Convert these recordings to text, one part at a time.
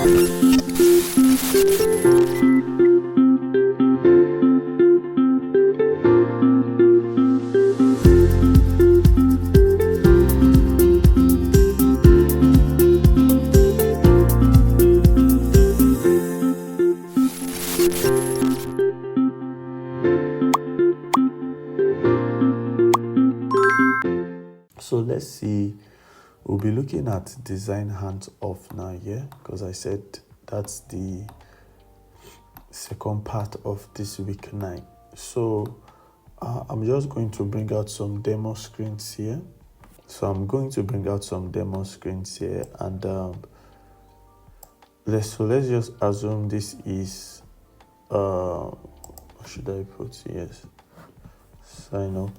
So let's see, we'll be looking at design hands-off now, yeah? Because I said that's the second part of this week 9. So I'm just going to bring out some demo screens here. And let's just assume this is what should I put? Yes, sign up.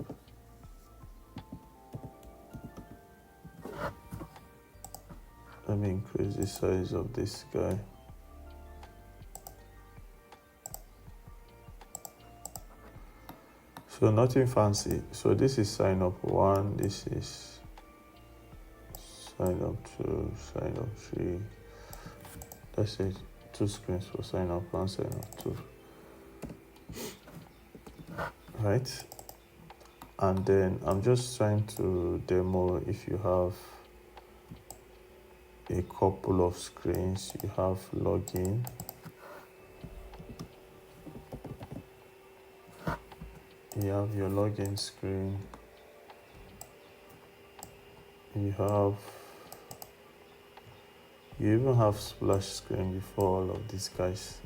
Let me increase the size of this guy. So nothing fancy. So this is sign up 1, this is sign up 2, sign up 3. Let's say 2 screens for sign up 1, sign up 2. Right? And then I'm just trying to demo if you have a couple of screens, you have login. You have your login screen. You even have splash screen before all of these guys.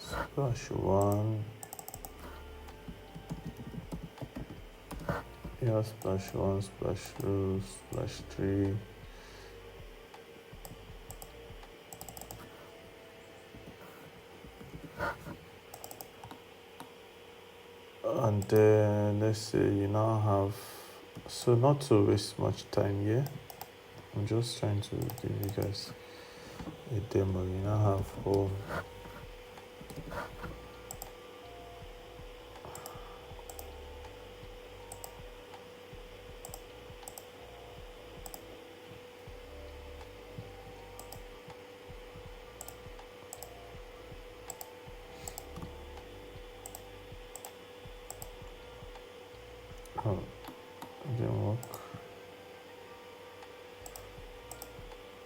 Splash 1. You have splash 1, splash 2, splash 3. And then let's say you now have, so not to waste much time here, I'm just trying to give you guys a demo. You now have home. Oh, it didn't work.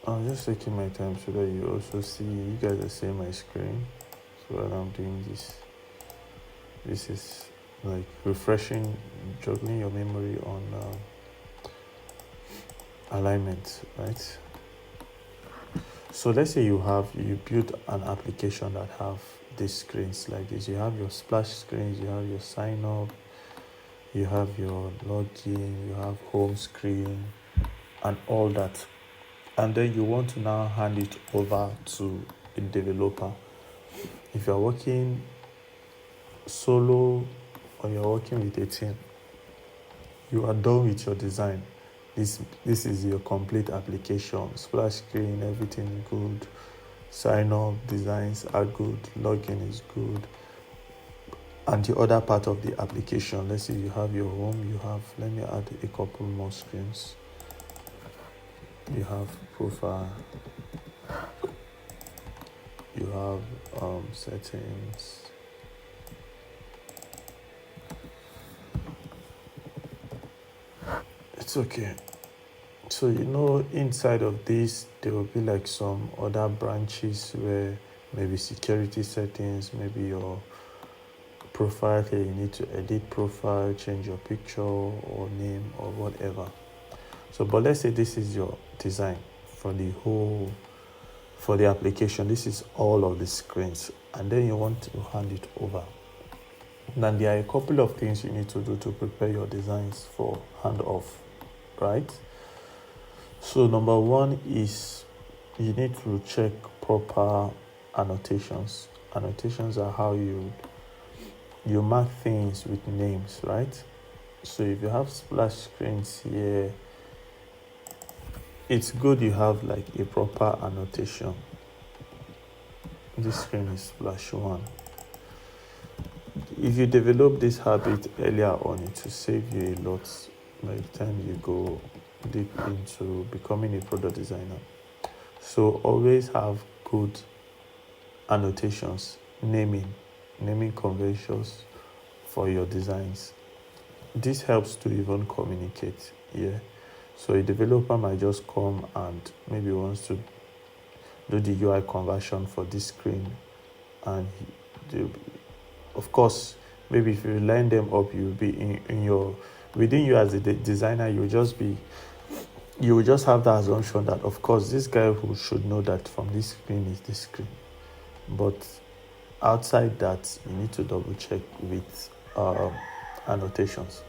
I'm just taking my time so that you also see, you guys are seeing my screen. So while I'm doing this is like refreshing, juggling your memory on alignment, right? So let's say you build an application that have these screens like this. You have your splash screens, you have your sign up, you have your login, you have home screen and all that. And then you want to now hand it over to a developer. If you're working solo or you're working with a team, you are done with your design. This is your complete application. Splash screen, everything good. Sign up, designs are good. Login is good. And the other part of the application, let's say you have your home, let me add a couple more screens. You have profile, you have settings. It's okay. So inside of this there will be like some other branches where maybe security settings, maybe your profile here, you need to edit profile, change your picture or name or whatever. So but let's say this is your design for the application. This is all of the screens, and then you want to hand it over. Then there are a couple of things you need to do to prepare your designs for handoff, right? So number 1 is you need to check proper annotations. Annotations are how you mark things with names, right? So if you have splash screens here, it's good you have like a proper annotation. This screen is splash 1. If you develop this habit earlier on, it will save you a lot. by the time you go deep into becoming a product designer. So always have good annotations, naming conventions for your designs. This helps to even communicate. Yeah. So a developer might just come and maybe wants to do the UI conversion for this screen, and of course, maybe if you line them up, you'll be in your within you as a designer. You will just have the assumption that of course this guy who should know that from this screen is this screen, but outside that you need to double check with annotations.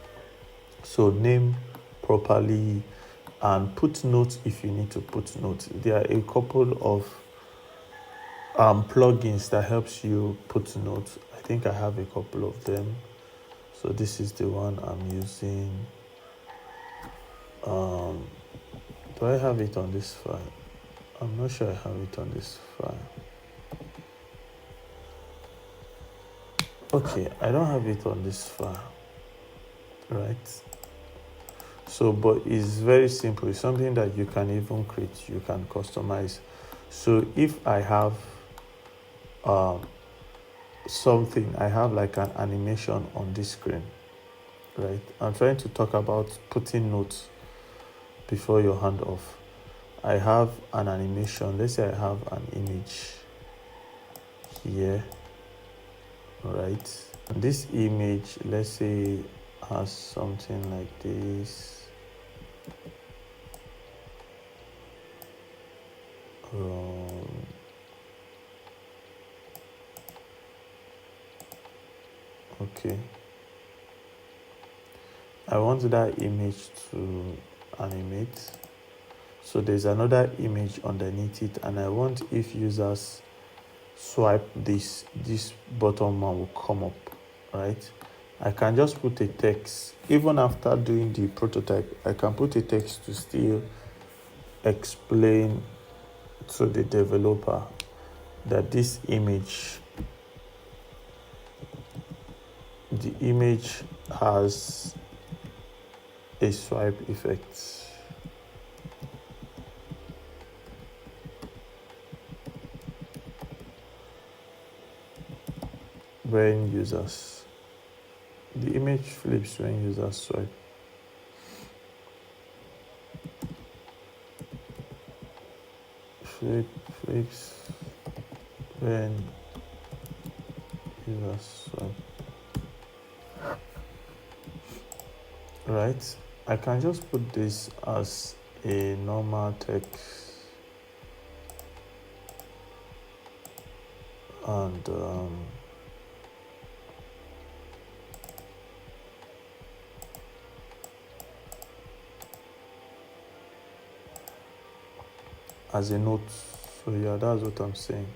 So name properly and put notes if you need to put notes. There are a couple of plugins that helps you put notes. I think I have a couple of them. So this is the one I'm using. Do I have it on this file? I'm not sure I have it on this file. Okay, I don't have it on this file, right? So, but it's very simple. It's something that you can even create, you can customize. So if I have something, I have like an animation on this screen, right? I'm trying to talk about putting notes before your handoff. I have an animation. Let's say I have an image here, right? And this image, let's say, has something like this. Okay. I want that image to animate. So there's another image underneath it, and I want if users swipe this bottom one will come up, right? I can just put a text. Even after doing the prototype, I can put a text to still explain to the developer that this image, the image has a swipe effect. When users, the image flips when users swipe. Flips when users swipe. Right? I can just put this as a normal text and as a note. So yeah, that's what I'm saying.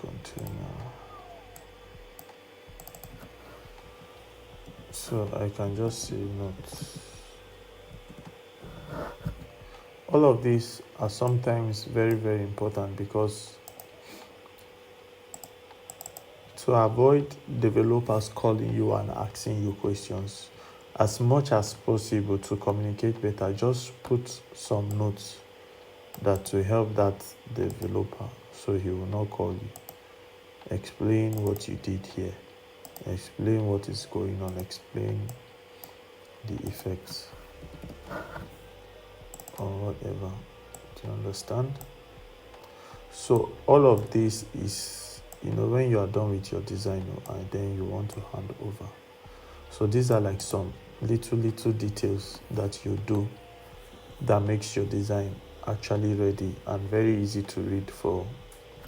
Container. So I can just say notes. All of these are sometimes very, very important because to avoid developers calling you and asking you questions, as much as possible to communicate better, just put some notes that will help that developer so he will not call you. Explain what you did here. Explain what is going on. Explain the effects or whatever. Do you understand? So all of this is, when you are done with your design and then you want to hand over. So these are like some little details that you do that makes your design actually ready and very easy to read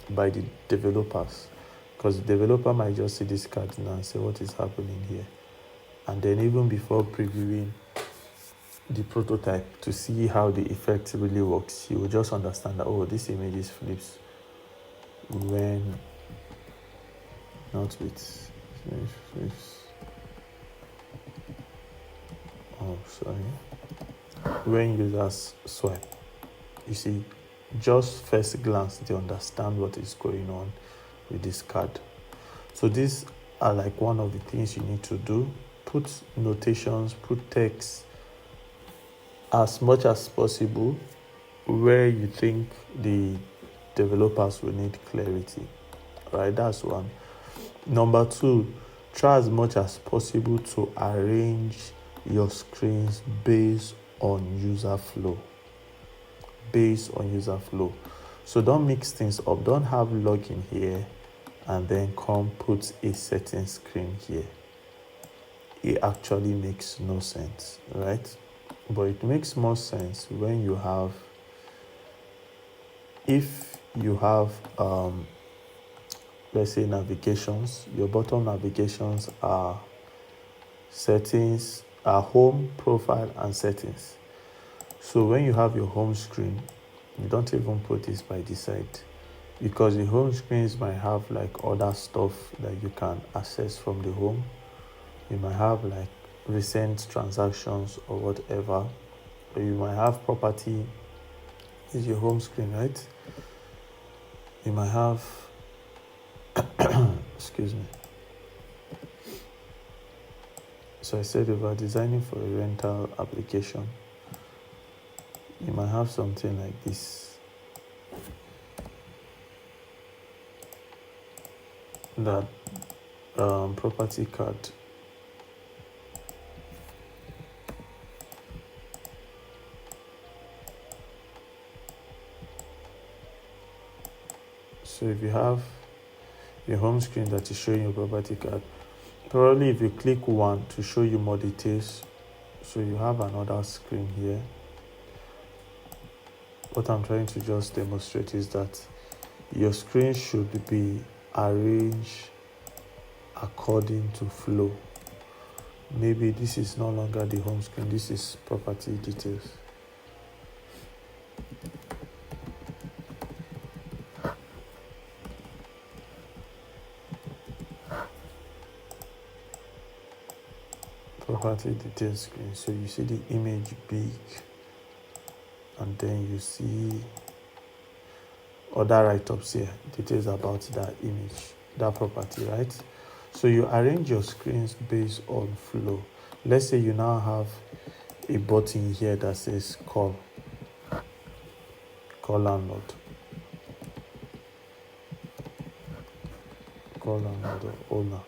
by the developers, because the developer might just see this card now and say what is happening here, and then even before previewing the prototype to see how the effect really works, he will just understand that, oh, this image is flips when not with flips. Oh, sorry. When users swipe, you see, just first glance they understand what is going on with this card. So these are like one of the things you need to do. Put notations, put text as much as possible where you think the developers will need clarity. Right, that's one. Number two, try as much as possible to arrange your screens based on user flow. Based on user flow. So don't mix things up. Don't have login here and then come put a certain screen here. It actually makes no sense, right? But it makes more sense when you have, if you have, let's say navigations, your bottom navigations are settings, are home, profile, and settings. So when you have your home screen, you don't even put this by the side, because the home screens might have like other stuff that you can access from the home. You might have like recent transactions or whatever, or you might have property is your home screen, right? You might have excuse me. So I said about designing for a rental application. You might have something like this, that property card. So if you have your home screen that is showing your property card, probably if you click one to show you more details, so you have another screen here. What I'm trying to just demonstrate is that your screen should be arranged according to flow. Maybe this is no longer the home screen, this is property details. Property details screen. So you see the image big, and then you see other write-ups here, details about that image, that property, right? So you arrange your screens based on flow. Let's say you now have a button here that says call landlord, call landlord or owner.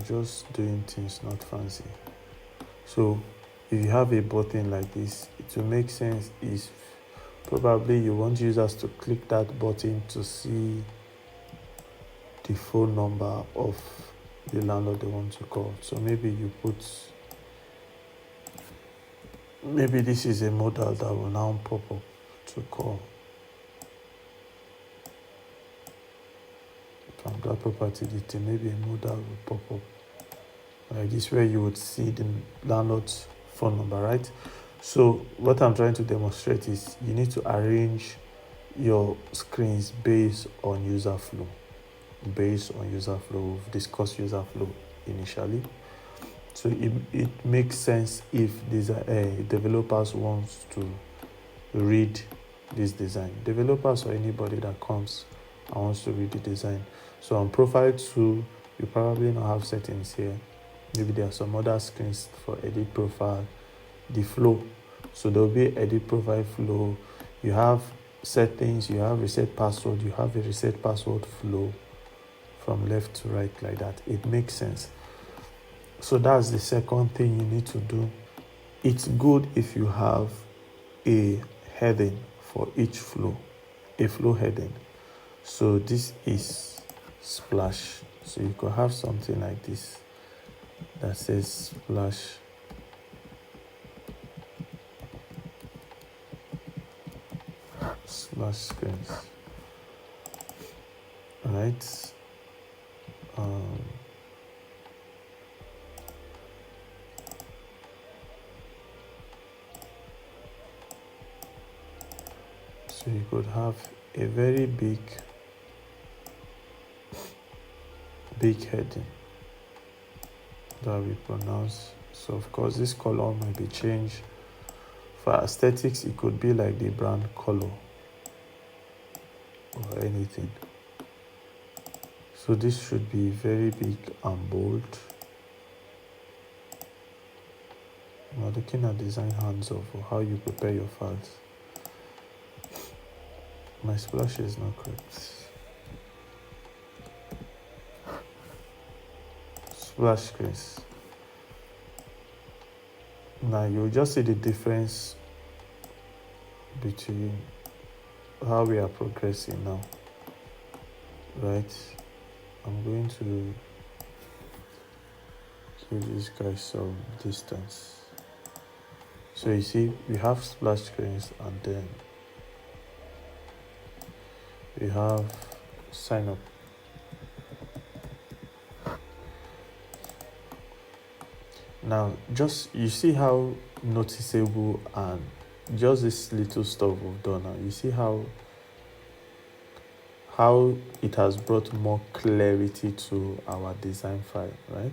Just doing things not fancy. So if you have a button like this, it will make sense if probably you want users to click that button to see the phone number of the landlord they want to call. So maybe you put, maybe this is a modal that will now pop up to call from that property detail. Maybe a modal will pop up like this, where you would see the landlord's phone number, right? So what I'm trying to demonstrate is you need to arrange your screens based on user flow. Based on user flow, we've discussed user flow initially. So it makes sense if these developers want to read this design. Developers or anybody that comes and wants to read the design. So on profile 2, you probably not have settings here. Maybe there are some other screens for edit profile, the flow. So there will be edit profile flow. You have settings, you have reset password, you have a reset password flow from left to right like that. It makes sense. So that's the second thing you need to do. It's good if you have a heading for each flow, a flow heading. So this is splash. So you could have something like this that says splash screens. Right? So you could have a very big heading that we pronounce. So of course this color might be changed. For aesthetics, it could be like the brand color. or anything. So this should be very big and bold. We're looking at design hands of how you prepare your files. My splash is not correct. Splash screens. Now you'll just see the difference between how we are progressing now, right? I'm going to give these guys some distance. So you see, we have splash screens, and then we have sign up. Now, just you see how noticeable and just this little stuff we've done now. You see how it has brought more clarity to our design file, right?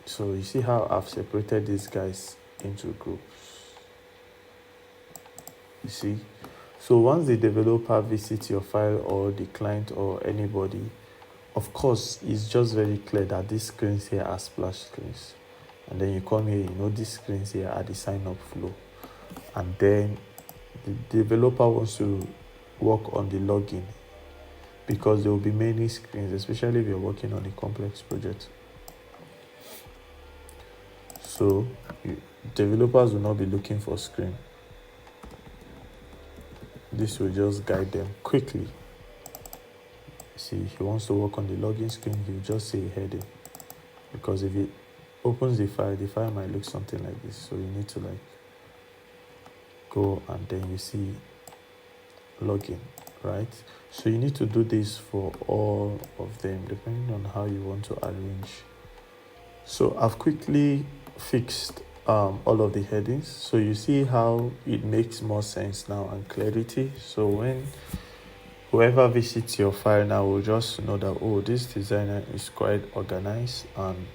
So you see how I've separated these guys into groups. You see? So once the developer visits your file, or the client or anybody, of course, it's just very clear that these screens here are splash screens. And then you come here, these screens here are the sign up flow. And then the developer wants to work on the login, because there will be many screens, especially if you're working on a complex project. So developers will not be looking for screen. This will just guide them quickly. See, if he wants to work on the login screen, he'll just say heading, because if it opens the file might look something like this. So you need to go, and then you see login, right? So you need to do this for all of them depending on how you want to arrange. So I've quickly fixed all of the headings, so you see how it makes more sense now and clarity. So when whoever visits your file now will just know that, oh, this designer is quite organized and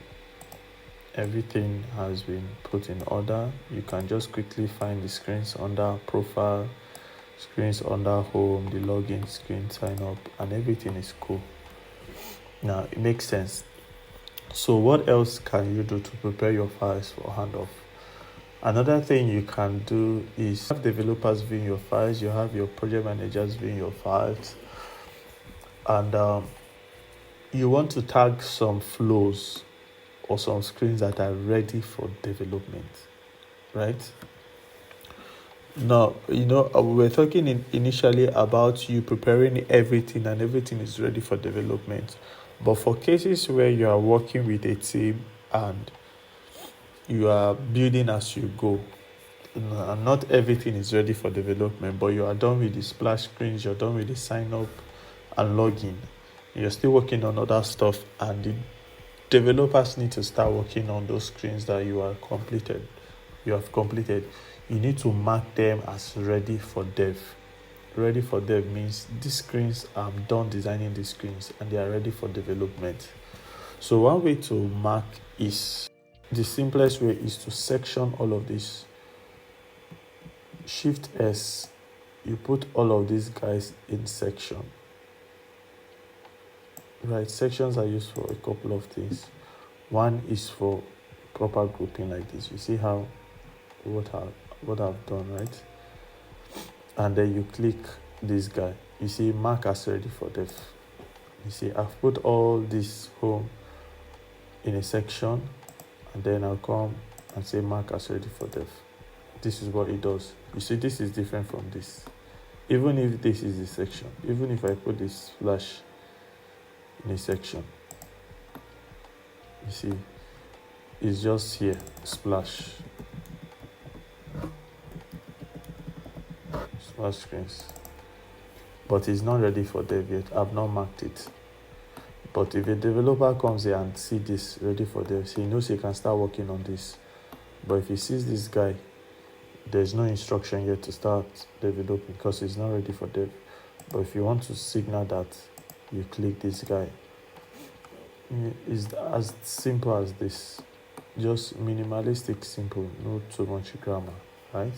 everything has been put in order. You can just quickly find the screens under profile, screens under home, the login screen, sign up, and everything is cool. Now it makes sense. So what else can you do to prepare your files for handoff? Another thing you can do is have developers viewing your files, you have your project managers viewing your files, and you want to tag some flows or some screens that are ready for development, right? Now, we were talking initially about you preparing everything and everything is ready for development. But for cases where you are working with a team and you are building as you go, and not everything is ready for development, but you are done with the splash screens, you're done with the sign up and login, you're still working on other stuff, and the developers need to start working on those screens that you have completed. You need to mark them as ready for dev. Ready for dev means these screens, I'm done designing these screens and they are ready for development. So one way to mark is, the simplest way is to section all of this. Shift S, you put all of these guys in section. Right, sections are used for a couple of things. One is for proper grouping like this. You see how what I've done, right? And then you click this guy. You see mark as ready for dev. You see I've put all this home in a section, and then I'll come and say mark as ready for dev. This is what it does. You see, this is different from this. Even if this is the section, even if I put this flash in a section, you see it's just here, splash screens, but it's not ready for dev yet. I've not marked it. But if a developer comes here and see this ready for dev, he knows he can start working on this. But if he sees this guy, there's no instruction yet to start developing because it's not ready for dev. But if you want to signal that, you click this guy. It's as simple as this. Just minimalistic, simple, no too much grammar, right?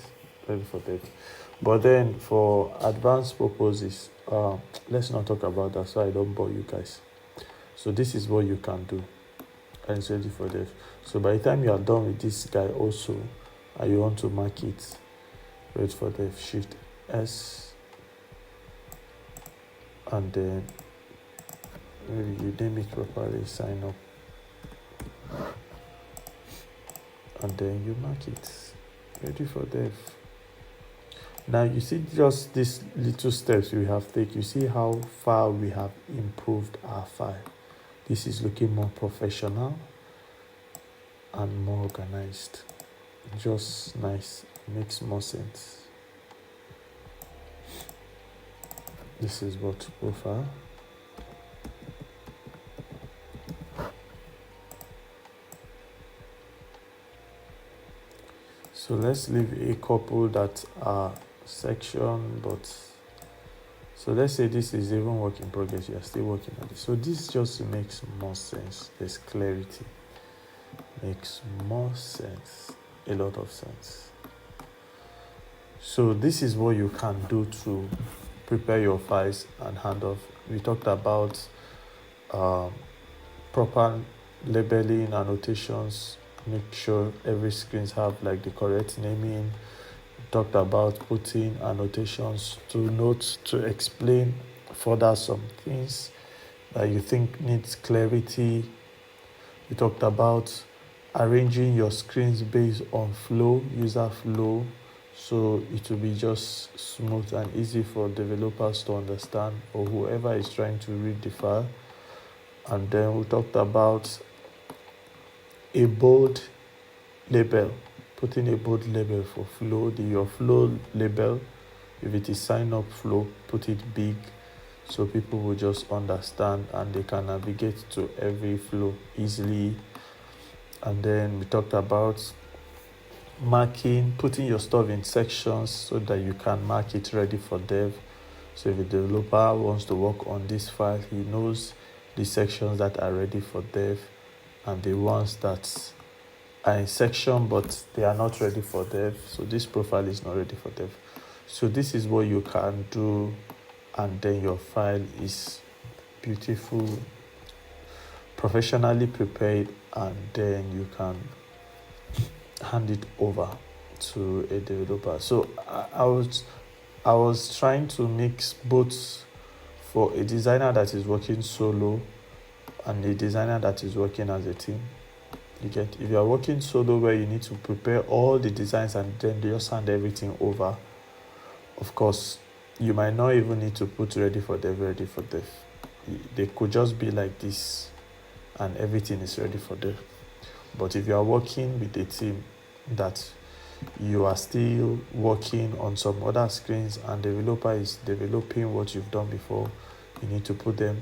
Ready for dev. But then for advanced purposes, let's not talk about that so I don't bore you guys. So this is what you can do, and it's ready for dev. So by the time you are done with this guy also, and you want to mark it ready for dev, Shift S, and then maybe you name it properly, sign up, and then you mark it ready for dev. Now you see just these little steps we have taken. You see how far we have improved our file. This is looking more professional and more organized. Just nice, makes more sense. This is what profile. So let's leave a couple that are section, but so let's say this is even work in progress. You are still working on this. So this just makes more sense. There's clarity. Makes more sense. A lot of sense. So this is what you can do to prepare your files and hand off. We talked about proper labeling, annotations. Make sure every screens have like the correct naming. We talked about putting annotations to notes to explain further some things that you think needs clarity. We talked about arranging your screens based on flow, user flow, so it will be just smooth and easy for developers to understand or whoever is trying to read the file. And then we talked about a bold label, putting a bold label for flow. Your flow label, if it is sign up flow, put it big so people will just understand and they can navigate to every flow easily. And then we talked about marking, putting your stuff in sections so that you can mark it ready for dev. So if a developer wants to work on this file, he knows the sections that are ready for dev and the ones that are in section but they are not ready for dev. So this profile is not ready for dev. So this is what you can do, and then your file is beautiful, professionally prepared, and then you can hand it over to a developer. So I was trying to mix both for a designer that is working solo and a designer that is working as a team. You get, if you are working solo where you need to prepare all the designs and then just hand everything over, of course you might not even need to put ready for dev. They could just be like this and everything is ready for dev. But if you are working with a team that you are still working on some other screens and the developer is developing what you've done before, you need to put them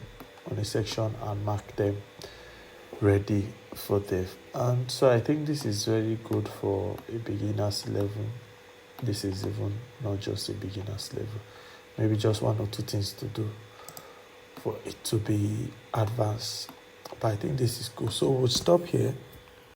on a section and mark them ready for dev. And so I think this is very good for a beginner's level. This is even not just a beginner's level, maybe just one or two things to do for it to be advanced. But I think this is cool. So we'll stop here.